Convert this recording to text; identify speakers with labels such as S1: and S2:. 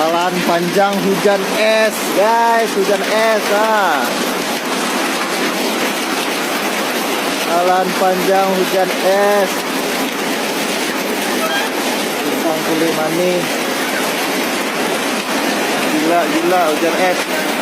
S1: Jalan panjang hujan es, guys, hujan es. Jalan panjang hujan es. Simpang Kulimani. Gila hujan es.